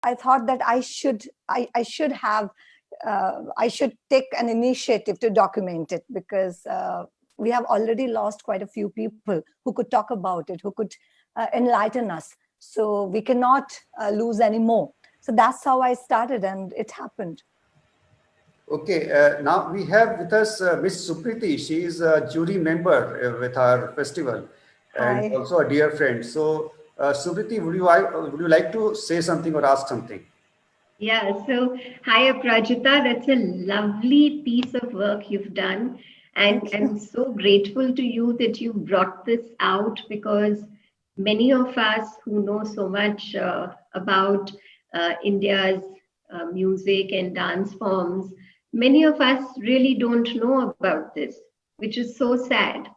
I thought that I should take an initiative to document it, because we have already lost quite a few people who could talk about it, who could enlighten us. So we cannot lose any more. So that's how I started, and it happened. Okay, now we have with us Miss Supriti. She is a jury member with our festival, and Hi. also a dear friend. So, Supriti, would you like to say something or ask something? Yeah, so hi Aprajita, that's a lovely piece of work you've done. And I'm so grateful to you that you brought this out, because many of us who know so much about India's music and dance forms, many of us really don't know about this, which is so sad,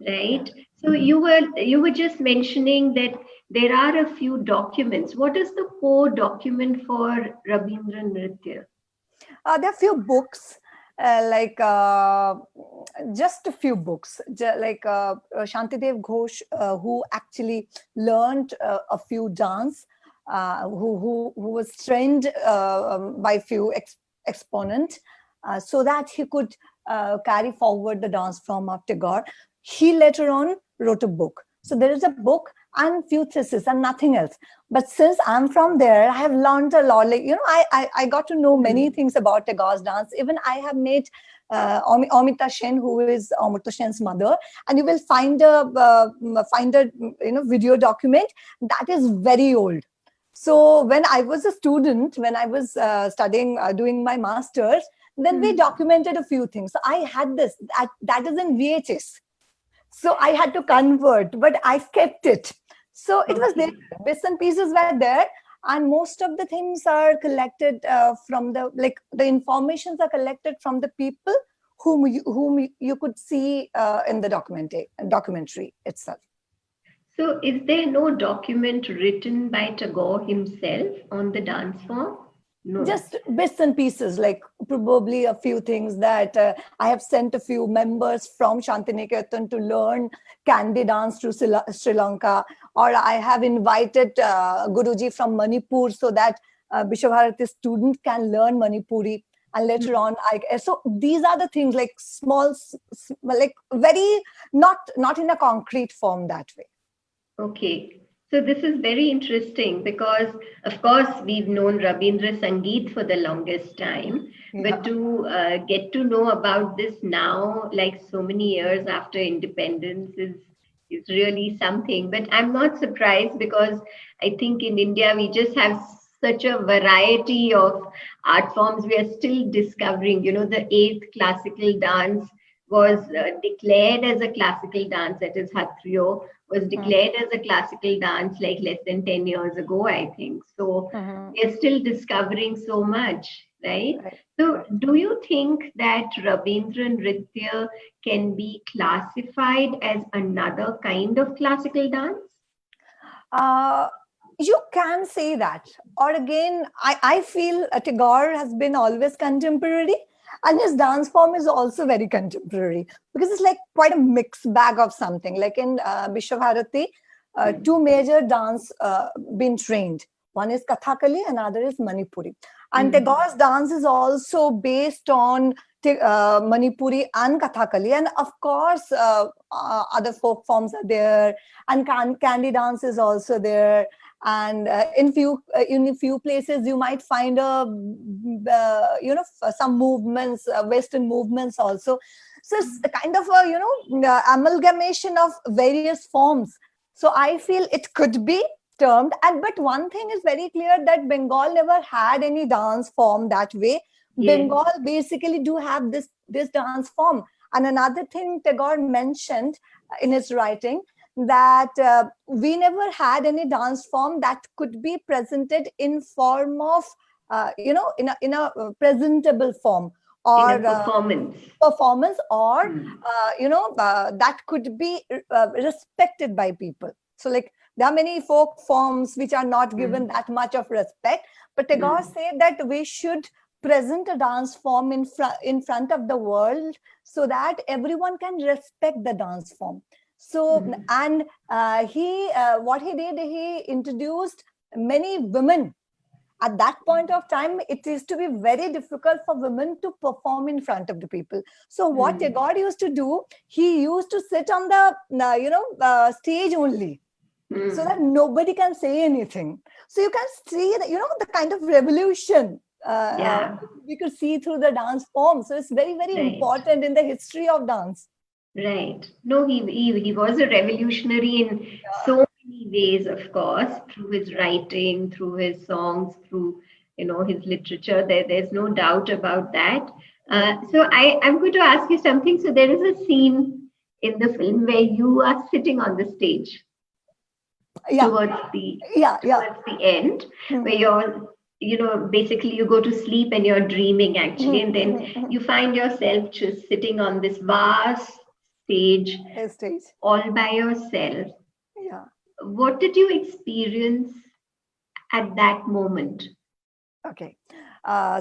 right? So you were just mentioning that there are a few documents. What is the core document for Rabindra Nritya? There are few books, just a few books, like Shantidev Ghosh, who actually learned a few dance, who was trained by few exponent, so that he could carry forward the dance form of Tagore. He later on wrote a book. So there is a book and few theses and nothing else. But since I'm from there, I have learned a lot. Like, I got to know many things about Tagore's dance. Even I have met Amita Sen, who is Amrita Sen's mother, and you will find a video document that is very old. So when I was a student, when I was studying, doing my master's, then we documented a few things. So I had this, that is in VHS. So I had to convert, but I kept it. So it was there. Bits and pieces were there. And most of the things are collected from the informations are collected from the people whom you could see in the documentary itself. So is there no document written by Tagore himself on the dance form? No. Just bits and pieces, like probably a few things that I have sent a few members from Shantiniketan to learn Kandi dance to Sri Lanka, or I have invited Guruji from Manipur so that Vishwabharati student can learn Manipuri. And later on, so these are the things, like small, like very not in a concrete form that way. Okay. So this is very interesting, because, of course, we've known Rabindra Sangeet for the longest time, but to get to know about this now, like so many years after independence, is really something. But I'm not surprised, because I think in India we just have such a variety of art forms. We are still discovering. The eighth classical dance was declared as a classical dance, that is Hatrio, was declared as a classical dance like less than 10 years ago, I think. So we're still discovering so much, right? So do you think that Rabindra Nritya can be classified as another kind of classical dance? You can say that. Or again, I feel Tagore has been always contemporary, and his dance form is also very contemporary, because it's like quite a mixed bag of something. Like in Vishwabharati, two major dance been trained. One is Kathakali, another is Manipuri. And Tagore's dance is also based on Manipuri and Kathakali. And of course, other folk forms are there. And Kandi dance is also there. And in few places you might find some movements, Western movements also. So it's a kind of a amalgamation of various forms. So I feel it could be termed. But one thing is very clear, that Bengal never had any dance form that way. Bengal basically do have this dance form. And another thing Tagore mentioned in his writing, that we never had any dance form that could be presented in form of in a presentable form, or in a performance, or that could be respected by people. So like there are many folk forms which are not given that much of respect, but Tagore said that we should present a dance form in front of the world, so that everyone can respect the dance form. So, and what he did, he introduced many women at that point of time, it used to be very difficult for women to perform in front of the people. So what Tagore used to do, he used to sit on the stage only, so that nobody can say anything. So you can see that, the kind of revolution we could see through the dance form. So it's very, very important in the history of dance. Right. No, he was a revolutionary in so many ways, of course, through his writing, through his songs, through his literature. There's no doubt about that. So I'm going to ask you something. So there is a scene in the film where you are sitting on the stage towards the end, where you're basically you go to sleep and you're dreaming actually, and then you find yourself just sitting on this vast stage all by yourself. Yeah. What did you experience at that moment? Okay.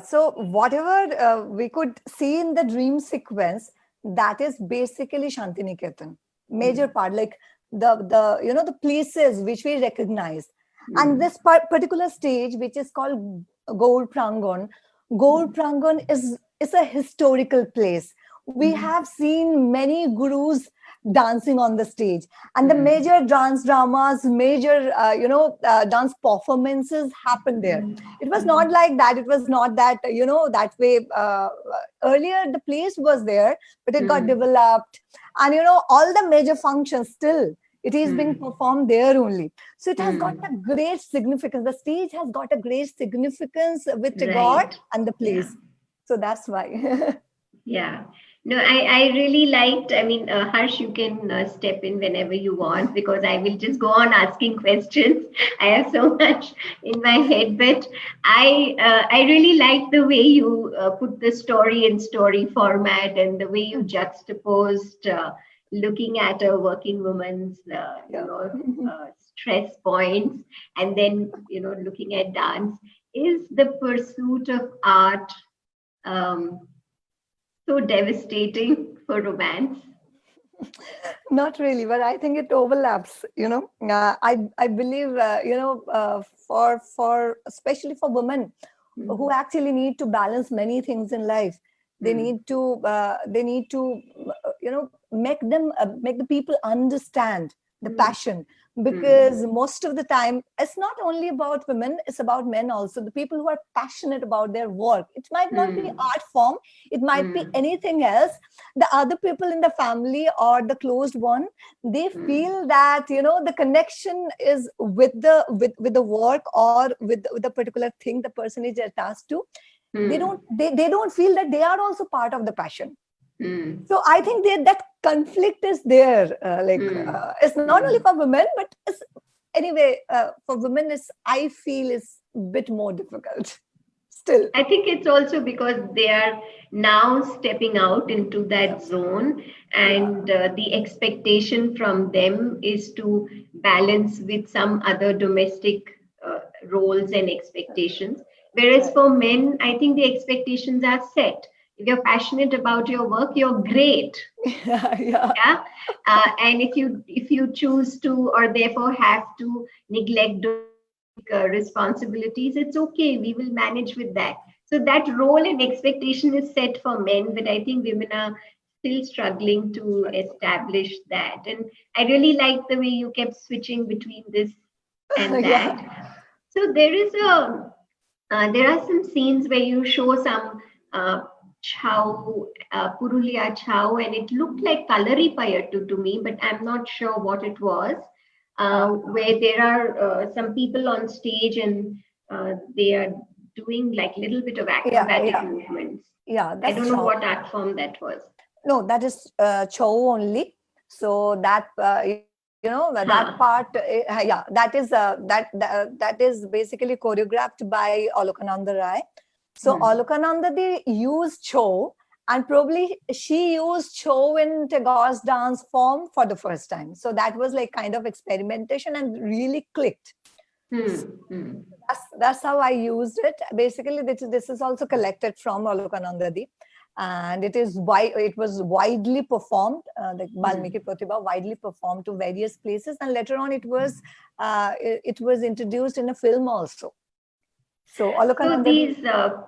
So whatever we could see in the dream sequence, that is basically Shantiniketan. Major part, like the places which we recognize. And this particular stage, which is called Gaur Prangan, Gaur Prangan is a historical place. We have seen many gurus dancing on the stage, and the major dance dramas, major dance performances happened there. It was not like that. It was not that that way. Earlier the place was there, but it got developed, and all the major functions still it is being performed there only. So it has got a great significance. The stage has got a great significance with Tagore and the place. So that's why. Yeah. No, I really liked, Harsh, you can step in whenever you want, because I will just go on asking questions. I have so much in my head, but I really like the way you put the story in story format, and the way you juxtaposed looking at a working woman's, stress points, and then, looking at dance. Is the pursuit of art so devastating for romance? Not really, but I think it overlaps. I believe for especially for women who actually need to balance many things in life, they need to make the people understand the passion, because most of the time it's not only about women, it's about men also. The people who are passionate about their work, it might not be art form, it might be anything else. The other people in the family or the closed one, they feel that the connection is with the work, or with the particular thing the person is attached to. They don't feel that they are also part of the passion. So I think that conflict is there. It's not only for women, but it's, anyway, for women, I feel is a bit more difficult still. I think it's also because they are now stepping out into that zone, and the expectation from them is to balance with some other domestic roles and expectations. Whereas for men, I think the expectations are set. If you're passionate about your work, you're great. And if you choose to, or therefore have to, neglect responsibilities, it's okay. We will manage with that. So that role and expectation is set for men, but I think women are still struggling to establish that. And I really like the way you kept switching between this and that. So there are some scenes where you show some Chhau, Purulia Chhau, and it looked like Kalaripayattu to me, but I'm not sure what it was, where there are some people on stage, and they are doing like little bit of acrobatic movements. I don't know what art form that was. No, that is Chhau only. So that that part, that is basically choreographed by Alokananda Rai. So Alokananda used Chhau, and probably she used Chhau in Tagore's dance form for the first time. So that was like kind of experimentation and really clicked. That's how I used it. Basically, this is also collected from Alokananda, and it was widely performed, the Balmiki Pratibha widely performed to various places, and later on it was introduced in a film also. So So Alokananda, these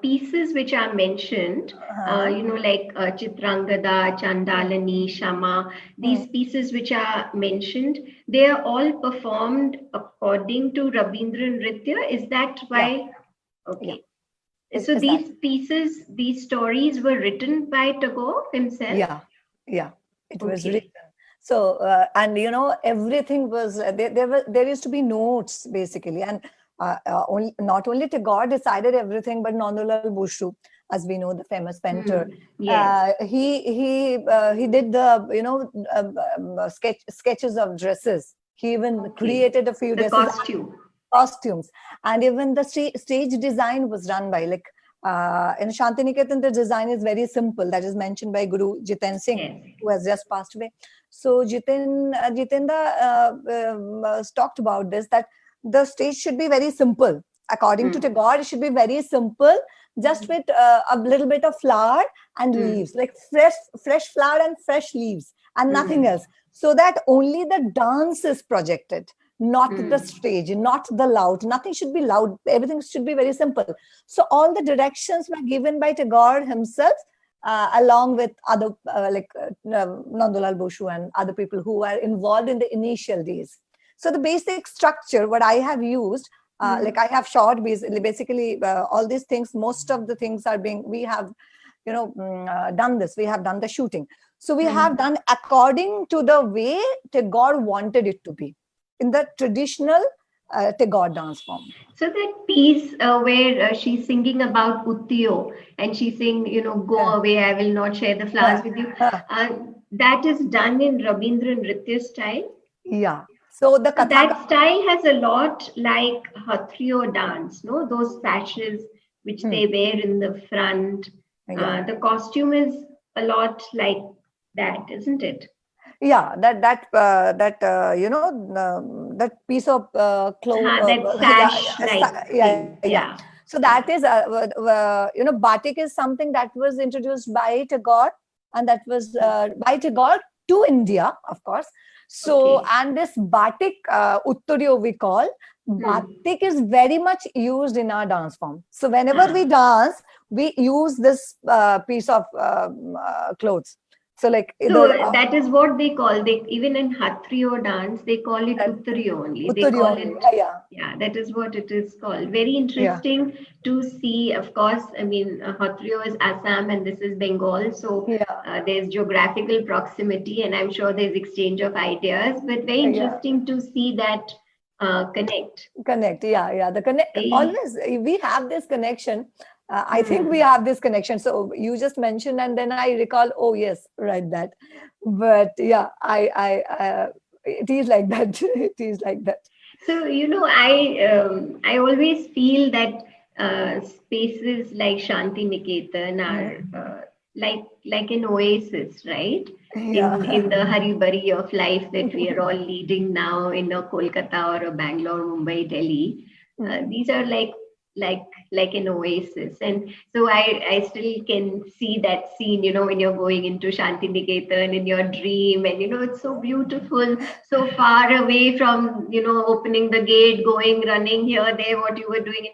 pieces which are mentioned, like Chitrangada, Chandalani, Shama, these pieces which are mentioned, they are all performed according to Rabindra Nritya. Is that why? yeah, Okay. So is that? these pieces, these stories were written by Tagore himself? Yeah, it was Okay. written. So, and everything was, there used to be notes basically. And not only Tagore decided everything, but Nandulal Boshu, as we know, the famous painter, Yes. he did the, sketches of dresses. He even Okay. created a few The dresses. costumes. And even the stage design was done by, like, in Shantiniketan, the design is very simple. That is mentioned by Guru Jiten Singh, Yes. who has just passed away. So Jitendra talked about this, that the stage should be very simple. According to Tagore, it should be very simple, just with a little bit of flower and leaves, like fresh flower and fresh leaves, and nothing else. So that only the dance is projected, not the stage, not the loud. Nothing should be loud. Everything should be very simple. So all the directions were given by Tagore himself, along with other Nandulal Boshu and other people who were involved in the initial days. So the basic structure, what I have used, like I have shot basically all these things. Most of the things are being, we have, done this. We have done the shooting. So we have done according to the way Tagore wanted it to be, in the traditional Tagore dance form. So that piece where she's singing about Uttiyo and she's saying, go away, I will not share the flowers with you. That is done in Rabindra Nritya style. Yeah. So the So that style has a lot like Hathrio dance, no? Those sashes which they wear in the front. The costume is a lot like that, isn't it? Yeah, that piece of cloth. That sash Yeah. So that is, batik is something that was introduced by Tagore, and that was by Tagore to India, of course. So, and this batik, Utturiyo we call, batik is very much used in our dance form. So whenever we dance, we use this piece of clothes. So like that is what they call, they even in Hathrio dance they call it Uttariyo only. They call it that is what it is called. Very interesting to see. Of course, I mean Hathrio is Assam and this is Bengal, so there's geographical proximity and I'm sure there's exchange of ideas, but very interesting to see that connect. The connect, always we have this connection. I think we have this connection. So you just mentioned, and then I recall, oh yes, right, that. But yeah, it is like that. It is like that. So I always feel that spaces like Shanti Niketan are like an oasis, right? In the hurry-burry of life that we are all leading now in a Kolkata or a Bangalore, Mumbai, Delhi. These are like an oasis, and so I still can see that scene, when you're going into Shanti Niketan in your dream, and it's so beautiful, so far away from opening the gate, running here, there, what you were doing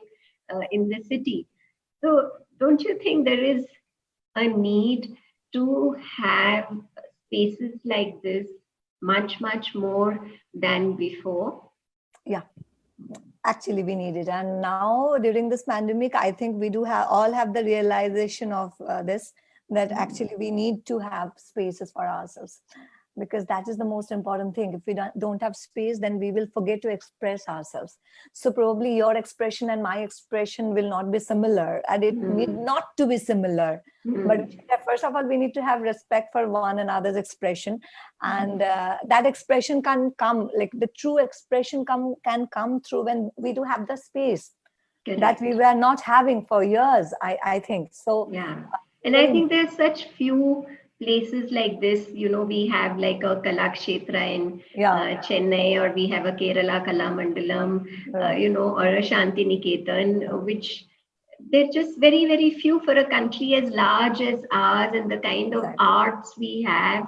in the city. So don't you think there is a need to have spaces like this much more than before? Yeah. Actually, we need it. And now during this pandemic, I think we do all have the realization of this, that actually we need to have spaces for ourselves, because that is the most important thing. If we don't have space, then we will forget to express ourselves. So probably your expression and my expression will not be similar, and it need not to be similar. But first of all, we need to have respect for one another's expression, and that expression can come, like the true expression can come through when we do have the space. Correct. That we were not having for years, I think. So yeah, and I think there's such few places like this. We have like a Kalakshetra in Chennai, or we have a Kerala Kala Mandalam, or a Shanti Niketan, which they're just very few for a country as large as ours, and the kind of arts we have.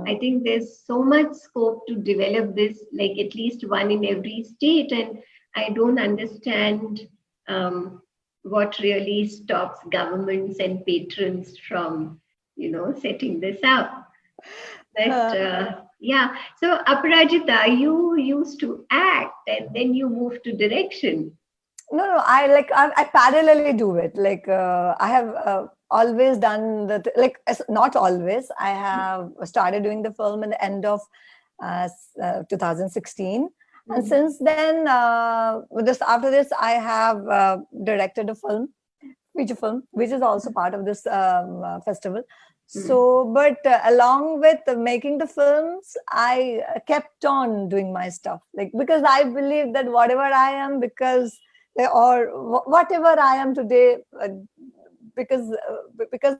I think there's so much scope to develop this, like at least one in every state. And I don't understand what really stops governments and patrons from, setting this up. But yeah, so Aparajita, you used to act and then you moved to direction. No, I parallelly do it. Like I have always done not always. I have started doing the film at the end of 2016, and since then, after this, I have directed a feature film, which is also part of this festival. So, but along with making the films, I kept on doing my stuff, like, because I believe that whatever I am, whatever I am today, because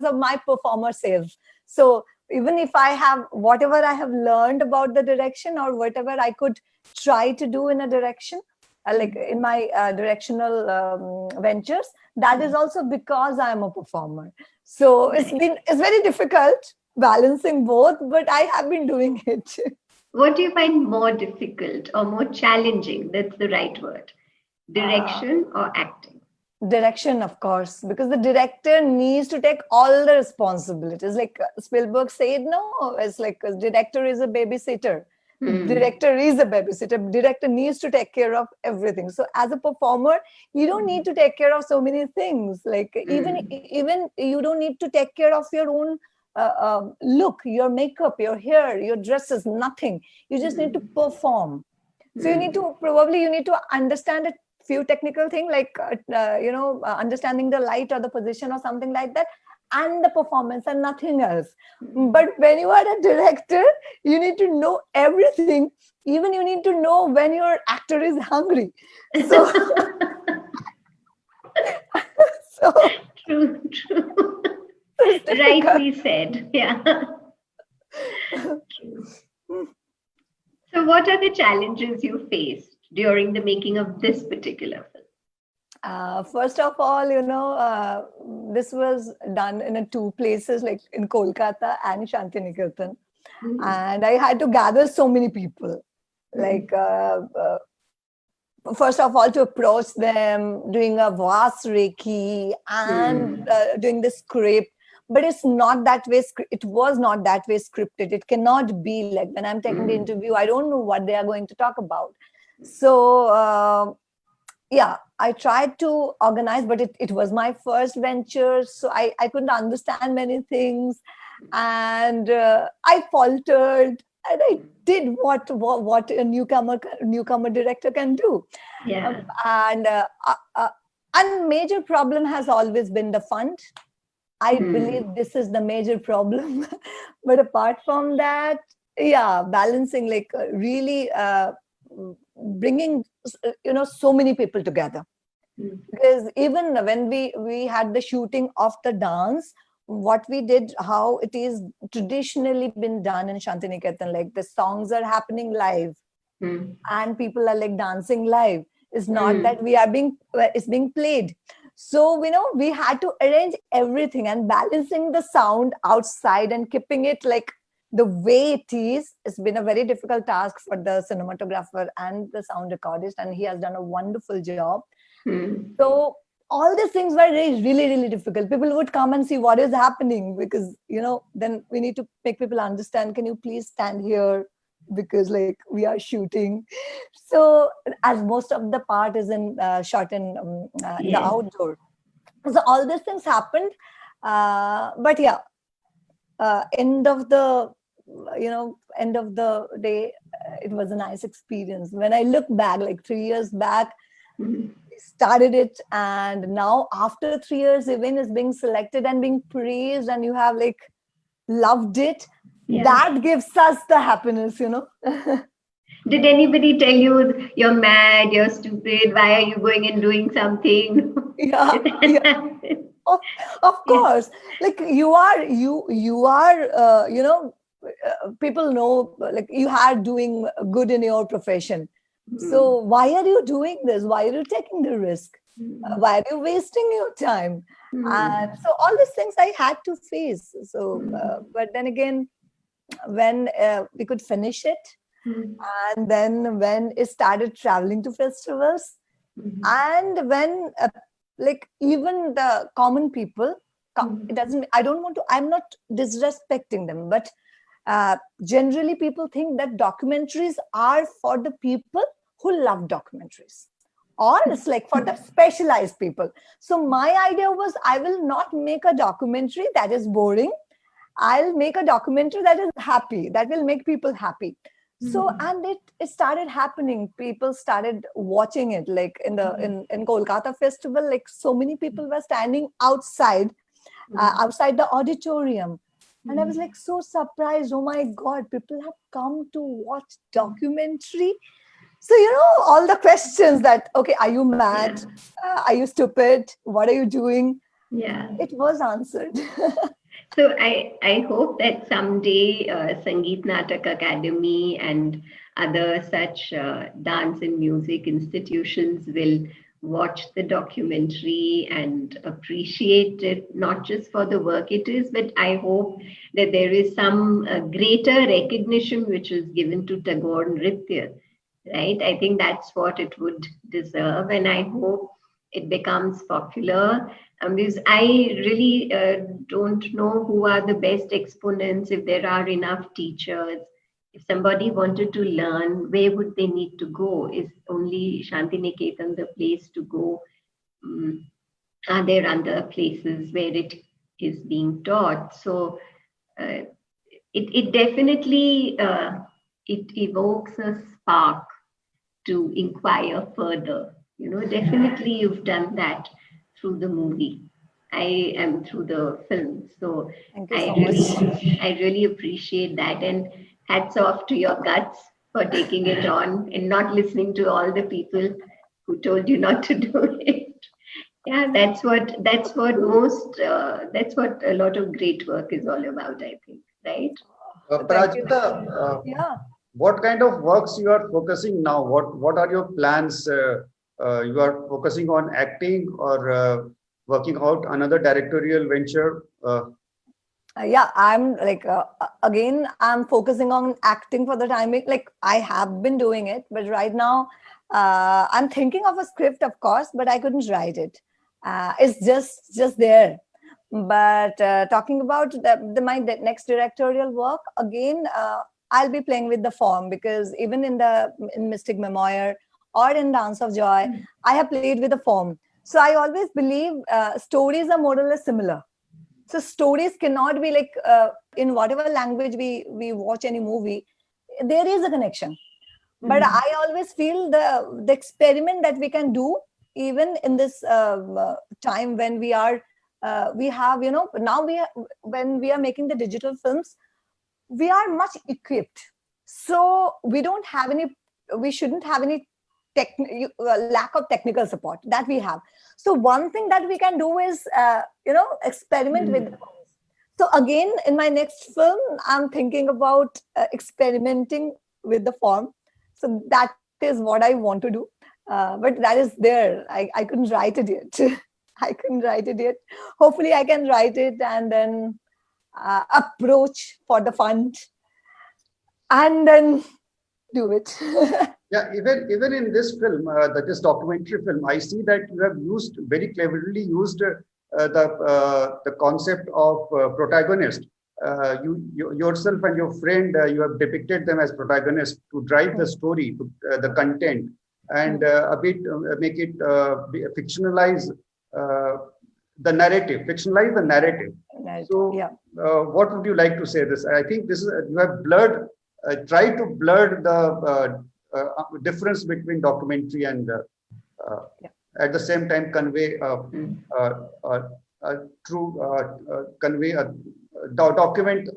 of my performer self. So even if I have whatever I have learned about the direction, or whatever I could try to do in a direction, like in my directional ventures, that is also because I am a performer. So it's very difficult balancing both, but I have been doing it. What do you find more difficult or more challenging? That's the right word. Direction or acting? Direction, of course, because the director needs to take all the responsibilities. Like Spielberg said, no, it's like a director is a babysitter. Director is a babysitter. Director needs to take care of everything. So as a performer, you don't need to take care of so many things. Like even you don't need to take care of your own look, your makeup, your hair, your dresses, nothing. You just need to perform. So you need to understand a few technical things, like understanding the light or the position or something like that, and the performance, and nothing else. But when you are a director, you need to know everything. Even you need to know when your actor is hungry. So, so True. Rightly said. Yeah. So what are the challenges you faced during the making of this particular film? First of all, this was done in two places, like in Kolkata and Shantiniketan. And I had to gather so many people. Like, first of all, to approach them, doing a vast Reiki and doing the script. But it's not that way. It was not that way scripted. It cannot be like when I'm taking the interview, I don't know what they are going to talk about. So, yeah, I tried to organize, but it was my first venture. So I couldn't understand many things. And I faltered. And I did what a newcomer director can do. Yeah. And major problem has always been the fund. I believe this is the major problem. But apart from that, yeah, balancing, like really bringing so many people together. Because even when we had the shooting of the dance, what we did, how it is traditionally been done in Shantiniketan, like the songs are happening live and people are like dancing live. It's not that it's being played. So we had to arrange everything, and balancing the sound outside and keeping it like the way it is. It's been a very difficult task for the cinematographer and the sound recordist, and he has done a wonderful job. So all these things were really, really difficult. People would come and see what is happening, because then we need to make people understand, can you please stand here, because like we are shooting. So as most of the part is shot in the outdoor, so all these things happened. But yeah, end of the day, it was a nice experience. When I look back, like 3 years back, started it, and now after 3 years, even is being selected and being praised, and you have like loved it. That gives us the happiness. Did anybody tell you you're mad, you're stupid, why are you going and doing something? Yeah. Of course. Like you are people know, like you are doing good in your profession. So why are you doing this? Why are you taking the risk? Why are you wasting your time? And so all these things I had to face. So, but then again, when we could finish it, and then when it started traveling to festivals, and when like even the common people, it doesn't, I'm not disrespecting them, but generally people think that documentaries are for the people who love documentaries, or it's like for the specialized people. So my idea was, I will not make a documentary that is boring. I'll make a documentary that is happy, that will make people happy. So, and it started happening. People started watching it, like in the in Kolkata festival, like so many people were standing outside outside the auditorium. And I was like so surprised. Oh my God, people have come to watch documentary. So, all the questions that, okay, are you mad? Are you stupid? What are you doing? Yeah. It was answered. So I hope that someday Sangeet Natak Academy and other such dance and music institutions will watch the documentary and appreciate it, not just for the work it is, but I hope that there is some greater recognition which is given to Tagore Nritya, right? I think that's what it would deserve, and I hope it becomes popular. Because I really don't know who are the best exponents, if there are enough teachers. If somebody wanted to learn, where would they need to go? Is only Shantiniketan the place to go? Are there other places where it is being taught? So it definitely it evokes a spark to inquire further. Definitely you've done that through the movie. I am through the film. So Thank you so much. I really appreciate that, and hats off to your guts for taking it on and not listening to all the people who told you not to do it. Yeah, that's what a lot of great work is all about, I think, right? Thank you. Parajita, Yeah. what kind of works you are focusing now? What are your plans? You are focusing on acting or working out another directorial venture? Yeah, I'm like, again, I'm focusing on acting for the time being. Like, I have been doing it, but right now, I'm thinking of a script, of course, but I couldn't write it. It's just there. But talking about my next directorial work, again, I'll be playing with the form, because even in Mystic Memoir or in Dance of Joy, I have played with the form. So I always believe stories are more or less similar. So stories cannot be like, in whatever language we watch any movie, there is a connection. But I always feel the experiment that we can do, even in this time when we have, now when we are making the digital films, we are much equipped. So we shouldn't have any lack of technical support that we have. So one thing that we can do is, experiment with the forms. So again, in my next film, I'm thinking about experimenting with the form. So that is what I want to do. But that is there. I couldn't write it yet. I couldn't write it yet. Hopefully I can write it and then approach for the fund and then do it. Yeah, even in this film, this documentary film, I see that you have very cleverly used the concept of protagonist. You yourself and your friend, you have depicted them as protagonists to drive the story, the content, and a bit make it fictionalize the narrative. Fictionalize the narrative. So, yeah. what would you like to say? This, I think, this is you have blurred. Try to blur the difference between documentary and at the same time convey convey a document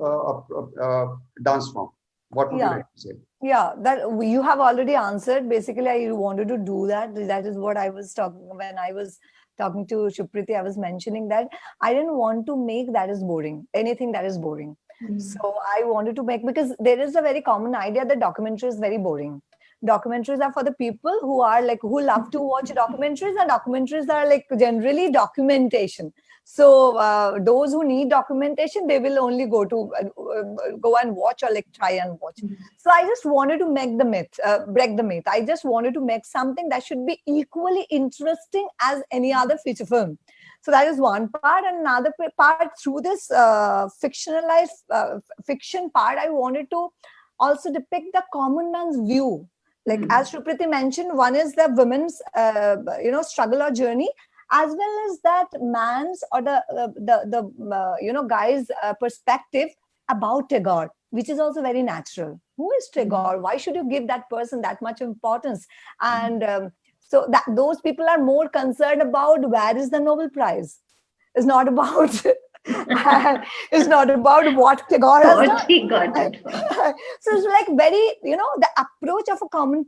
dance form. What would you like to say? Yeah, that you have already answered. Basically, I wanted to do that. That is what I was talking when I was talking to Shupriti. I was mentioning that I didn't want to make that is boring. Anything that is boring. So I wanted to make, because there is a very common idea that documentary is very boring. Documentaries are for the people who are like, who love to watch documentaries, and documentaries are like generally documentation. So those who need documentation, they will only go and watch, or like try and watch. So I just wanted to make the myth, break the myth. I just wanted to make something that should be equally interesting as any other feature film. So that is one part. And another part, through this fictionalized fiction part, I wanted to also depict the common man's view. Like as Shrupriti mentioned, one is the women's struggle or journey, as well as that man's or the guy's perspective about Tagore, which is also very natural. Who is Tagore? Why should you give that person that much importance? And so that those people are more concerned about where is the Nobel Prize. It's not about it's not about what Tagore has done. What he got it for. So it's like very, the approach of a common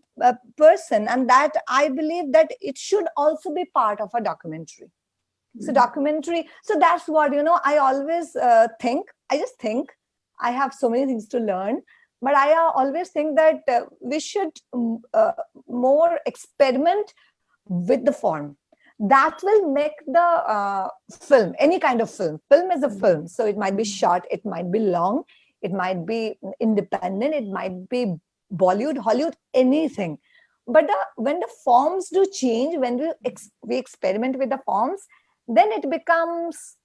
person, and that I believe that it should also be part of a documentary. So documentary, so that's what, I always think. I just think I have so many things to learn, but I always think that we should more experiment with the form. That will make the film, any kind of film. Film is a film. So it might be short, it might be long, it might be independent, it might be Bollywood, Hollywood, anything. But when the forms do change, when we experiment with the forms, then it becomes,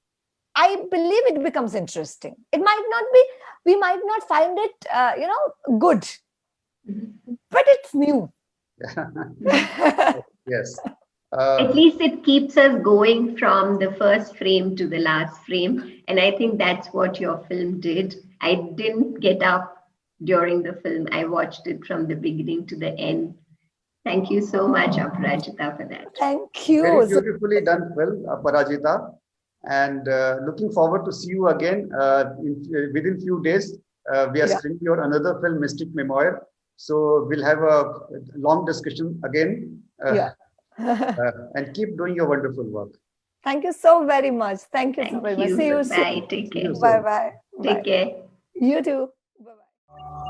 I believe it becomes interesting. It might not be, we might not find it, good, but it's new. Yes. At least it keeps us going from the first frame to the last frame. And I think that's what your film did. I didn't get up during the film. I watched it from the beginning to the end. Thank you so much, Aparajita, for that. Thank you. Very beautifully done film, Aparajita. And looking forward to see you again within few days. We are screening your another film, Mystic Memoir. So we'll have a long discussion again. And keep doing your wonderful work. Thank you so very much. Thank you so very much. See you soon. Bye. Take care. Bye-bye. Take care. You too. Bye-bye.